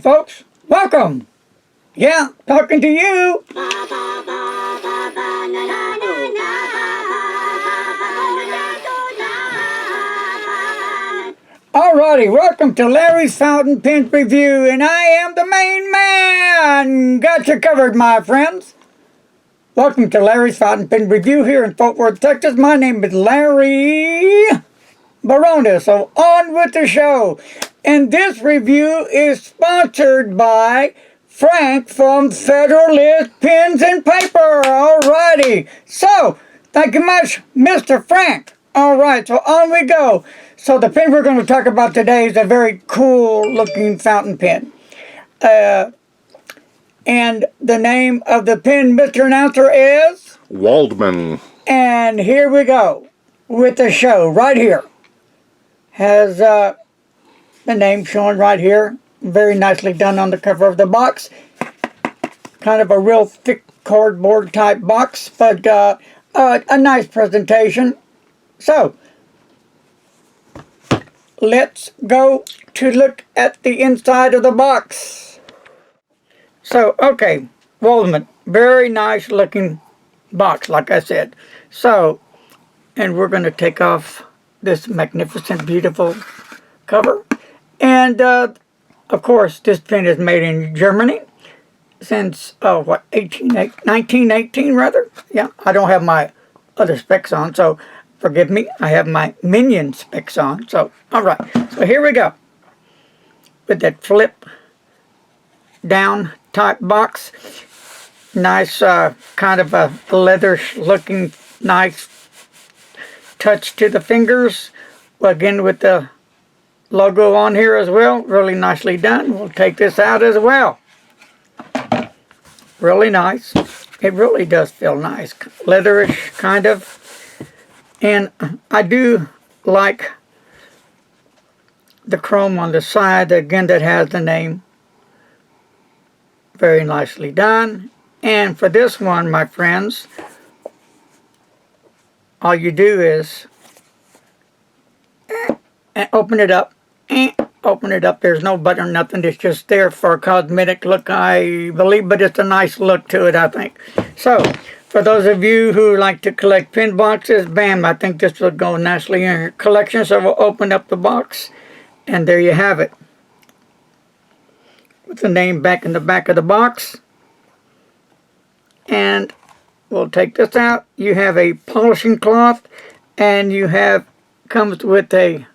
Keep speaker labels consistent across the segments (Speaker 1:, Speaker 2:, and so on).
Speaker 1: folks. Welcome. Yeah, talking to you. Alrighty, welcome to Larry's Fountain Pen Review, and I am the main man. Got you covered, my friends. Welcome to Larry's Fountain Pen Review here in Fort Worth, Texas. My name is Larry Barona, so on with the show. And this review is sponsored by Frank from Federalist Pens and Paper. Alrighty, so thank you much, Mr. Frank. Alright, so on we go. So the pen we're going to talk about today is a very cool looking fountain pen. And the name of the pen, Mr. Announcer, is?
Speaker 2: Waldmann.
Speaker 1: And here we go with the show right here. Has the name shown right here. Very nicely done on the cover of the box. Kind of a real thick cardboard type box, but a nice presentation. So, let's go to look at the inside of the box. So, okay, Waldmann, very nice looking box, like I said. So, and we're going to take off this magnificent, beautiful cover. And, of course, this pen is made in Germany since, 1918 rather. Yeah, I don't have my other specs on, so forgive me. I have my Minion specs on. So, all right. So here we go with that flip down type box. Nice kind of a leather looking nice touch to the fingers. Again with the logo on here as well. Really nicely done. We'll take this out as well. Really nice. It really does feel nice. Leatherish kind of. And I do like the chrome on the side, again, that has the name. Very nicely done. And for this one, my friends, all you do is open it up. Open it up. There's no button or nothing. It's just there for a cosmetic look, I believe, but it's a nice look to it, I think. So, for those of you who like to collect pen boxes, bam, I think this will go nicely in your collection. So we'll open up the box, and there you have it. With the name back in the back of the box. And we'll take this out. You have a polishing cloth, and you have, comes with a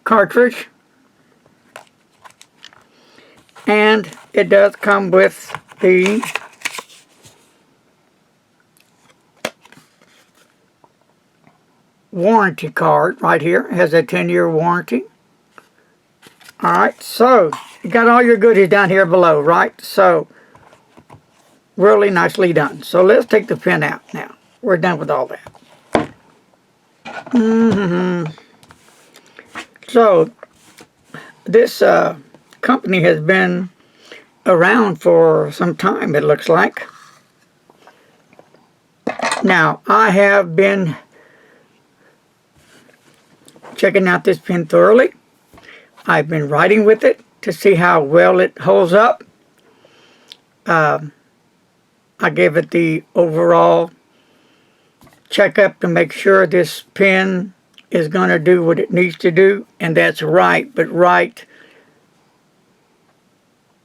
Speaker 1: cartridge. And it does come with the warranty card right here. It has a 10-year warranty. Alright, so you got all your goodies down here below, right? So, really nicely done. So let's take the pen out now. We're done with all that. So, this company has been around for some time, it looks like. Now, I have been checking out this pen thoroughly. I've been writing with it to see how well it holds up. I gave it the overall checkup to make sure this pen is going to do what it needs to do, and that's right, but right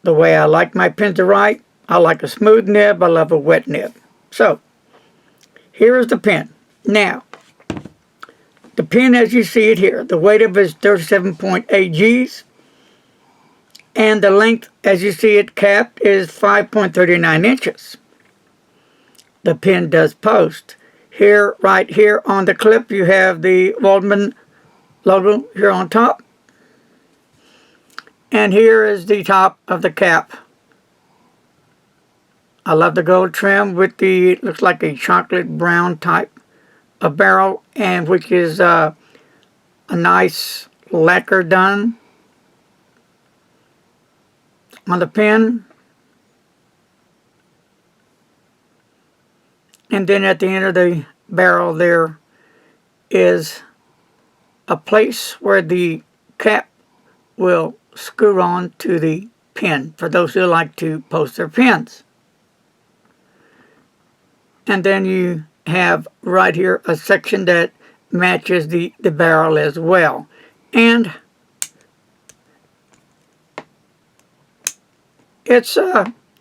Speaker 1: the way I like my pen to write. I like a smooth nib, I love a wet nib. So, here is the pen. Now, the pen as you see it here, the weight of it is 37.8 Gs. And the length as you see it capped is 5.39 inches. The pen does post. Here, right here on the clip, you have the Waldmann logo here on top. And here is the top of the cap. I love the gold trim with the, looks like a chocolate brown type of barrel, and which is a nice lacquer done on the pen. And then at the end of the barrel there is a place where the cap will screw on to the pen for those who like to post their pens. And then you have right here a section that matches the barrel as well. And it's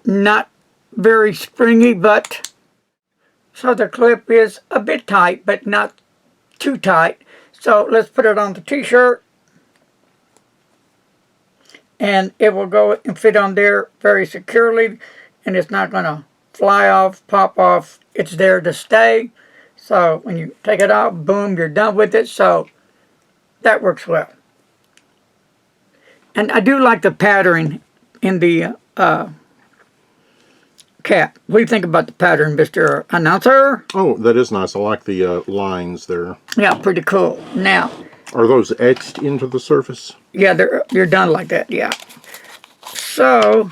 Speaker 1: not very springy, but so the clip is a bit tight, but not too tight. So let's put it on the t-shirt, and it will go and fit on there very securely, and it's not going to fly off, pop off. It's there to stay. So when you take it off, boom, you're done with it. So that works well. And I do like the pattern in the cap. What do you think about the pattern, Mr. Announcer?
Speaker 2: Oh, that is nice. I like the lines there.
Speaker 1: Yeah, pretty cool. Now,
Speaker 2: are those etched into the surface?
Speaker 1: Yeah, you're done like that, yeah. So,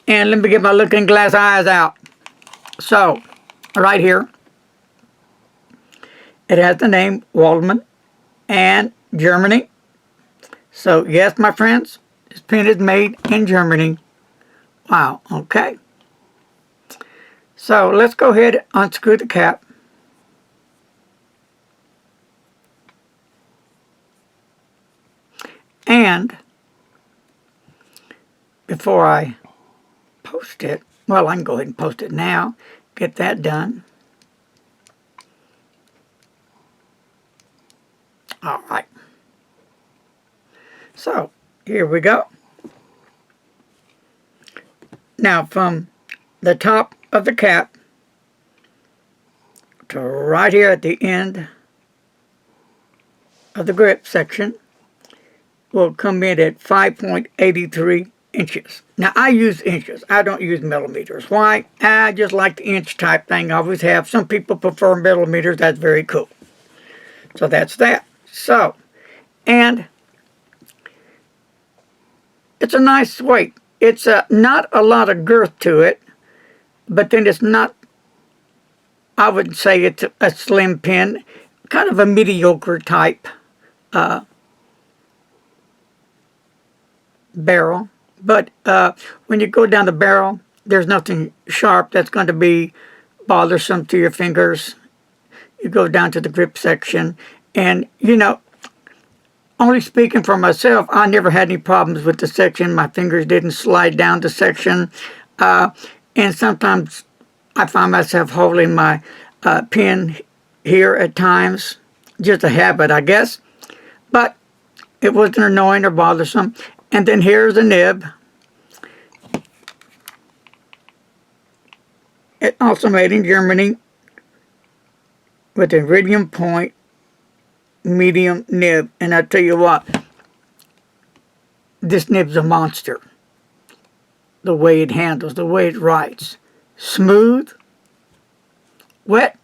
Speaker 1: and let me get my looking glass eyes out. So, right here, it has the name Waldmann and Germany. So, yes, my friends, this pen is made in Germany. Wow, okay. So, let's go ahead and unscrew the cap. And before I post it, well, I can go ahead and post it now. Get that done. All right. So, here we go. Now, from the top of the cap to right here at the end of the grip section will come in at 5.83 inches. Now, I use inches. I don't use millimeters. Why? I just like the inch type thing. I always have. Some people prefer millimeters. That's very cool. So that's that. So, and it's a nice weight. It's not a lot of girth to it, but then it's not, I would say it's a slim pen, kind of a mediocre type barrel. But when you go down the barrel, there's nothing sharp that's going to be bothersome to your fingers. You go down to the grip section, and you know, only speaking for myself, I never had any problems with the section. My fingers didn't slide down the section. And sometimes I find myself holding my pen here at times. Just a habit, I guess. But it wasn't annoying or bothersome. And then here's the nib. It also made in Germany with iridium point medium nib. And I tell you what, this nib's a monster. The way it handles, the way it writes. Smooth. Wet.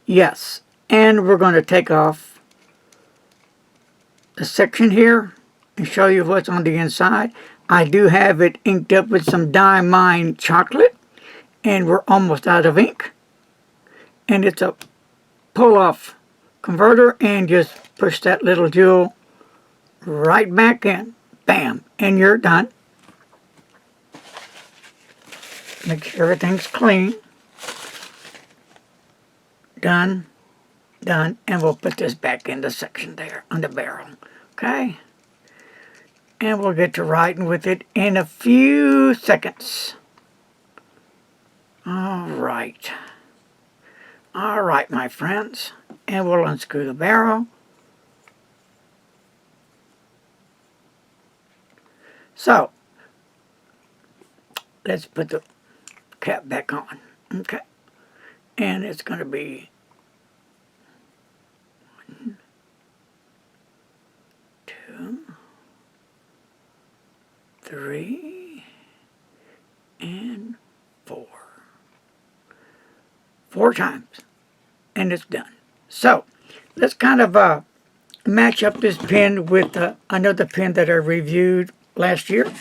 Speaker 1: Yes. And we're going to take off the section here and show you what's on the inside. I do have it inked up with some Diamine chocolate, and we're almost out of ink. And it's a pull-off converter, and just push that little jewel right back in. Bam, and you're done. Make sure everything's clean. Done, done, and we'll put this back in the section there on the barrel. Okay? And we'll get to writing with it in a few seconds. All right. All right, my friends. And we'll unscrew the barrel. So, let's put the cap back on. Okay. And it's going to be 1, 2, 3, and 4. 4 times. And it's done. So, let's kind of match up this pen with another pen that I reviewed last year.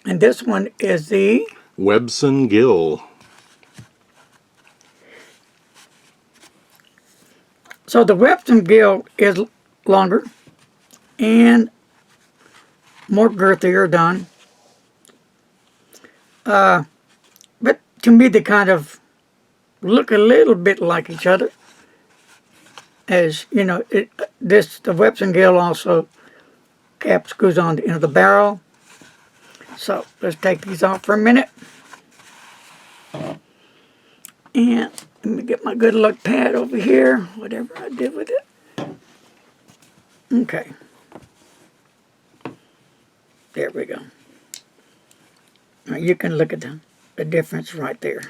Speaker 1: And this one is the
Speaker 2: Webson Gill.
Speaker 1: So the Webson gill is longer and more girthier done. But to me they kind of look a little bit like each other. As you know, the Webson gill also cap screws on the end of the barrel. So let's take these off for a minute. And let me get my good luck pad over here, whatever I did with it. Okay. There we go. Now you can look at the difference right there.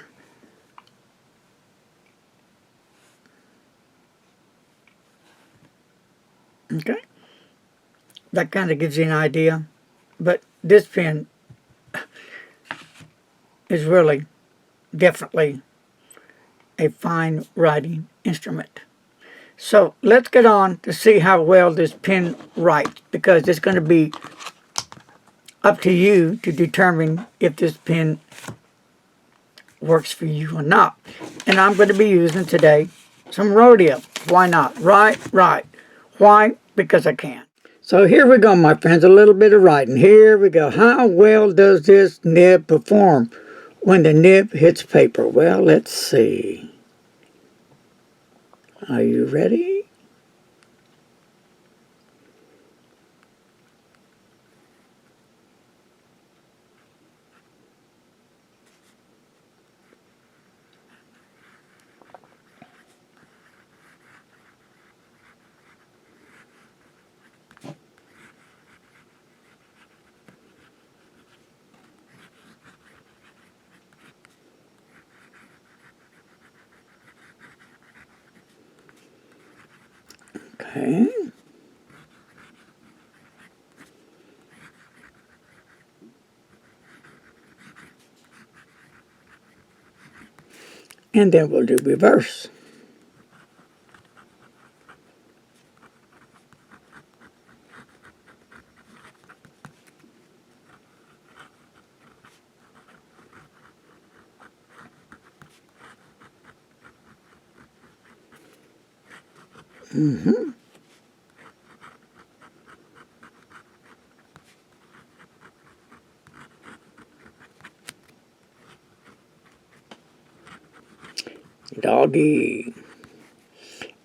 Speaker 1: Okay. That kind of gives you an idea. But this pen is really definitely a fine writing instrument. So let's get on to see how well this pen writes, because it's going to be up to you to determine if this pen works for you or not. And I'm going to be using today some rhodium. Why not? Right. Why? Because I can. So here we go, my friends, a little bit of writing. Here we go. How well does this nib perform when the nib hits paper? Well, let's see. Are you ready? Okay. And then we'll do reverse. Doggy.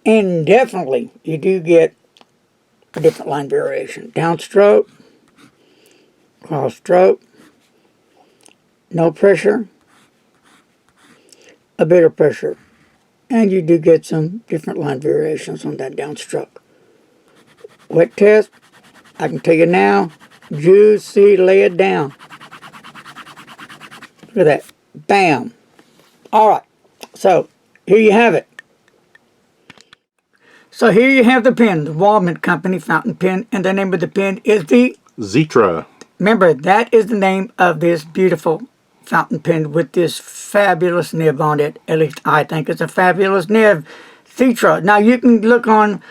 Speaker 1: And definitely you do get a different line variation. Downstroke, cross stroke, no pressure, a bit of pressure. And you do get some different line variations on that downstroke. Wet test, I can tell you now, juicy, lay it down. Look at that. Bam. All right. So here you have it. So here you have the pen, the Waldmann Company fountain pen, and the name of the pen is the
Speaker 2: Xetra.
Speaker 1: Remember, that is the name of this beautiful fountain pen with this fabulous nib on it. At least I think it's a fabulous nib. Xetra. Now you can look on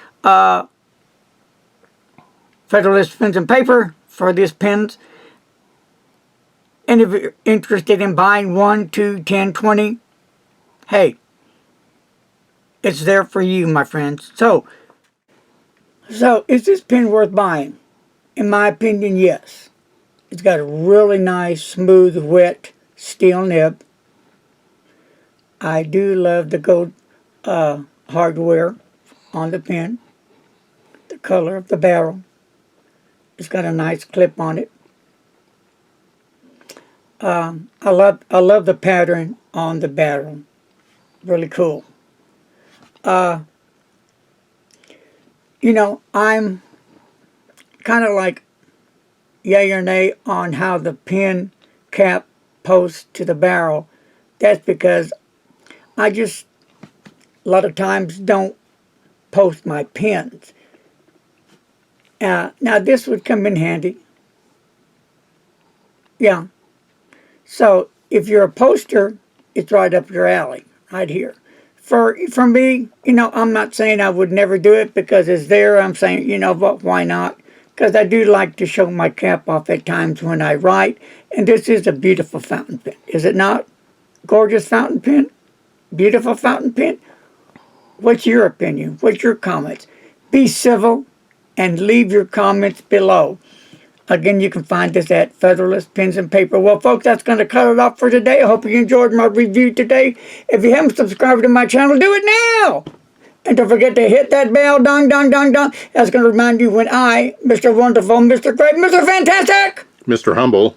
Speaker 1: Federalist Pens and Paper for these pens. And if you're interested in buying 1, 2, 10, 20, hey, it's there for you, my friends. So is this pen worth buying? In my opinion, yes. It's got a really nice, smooth, wet steel nib. I do love the gold hardware on the pen. The color of the barrel. It's got a nice clip on it. I love the pattern on the barrel. Really cool. You know, I'm kind of like yay or nay on how the pen cap posts to the barrel. That's because I just a lot of times don't post my pens. Now this would come in handy. Yeah. So if you're a poster, it's right up your alley, right here. For me, you know, I'm not saying I would never do it because it's there. I'm saying, you know what, why not? Because I do like to show my cap off at times when I write. And this is a beautiful fountain pen, is it not? Gorgeous fountain pen? Beautiful fountain pen? What's your opinion? What's your comments? Be civil and leave your comments below. Again, you can find us at Federalist Pens and Paper. Well, folks, that's going to cut it off for today. I hope you enjoyed my review today. If you haven't subscribed to my channel, do it now. And don't forget to hit that bell, dong, dong, dong, dong. That's going to remind you when I, Mr. Wonderful, Mr. Great, Mr. Fantastic,
Speaker 2: Mr. Humble.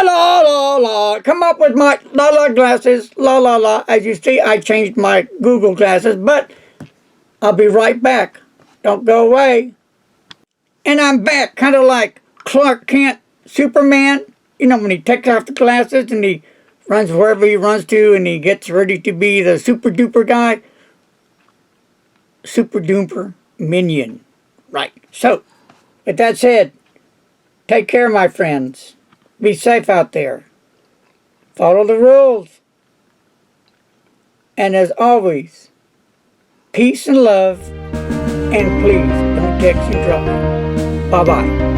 Speaker 1: la, la, la, come up with my la, la glasses, la, la, la. As you see, I changed my Google glasses, but I'll be right back. Don't go away. And I'm back, kind of like Clark Kent, Superman. You know, when he takes off the glasses and he runs wherever he runs to and he gets ready to be the super duper guy. Super duper minion. Right. So, with that said, take care, my friends. Be safe out there. Follow the rules. And as always, peace and love. And please don't text and drive. Bye-bye.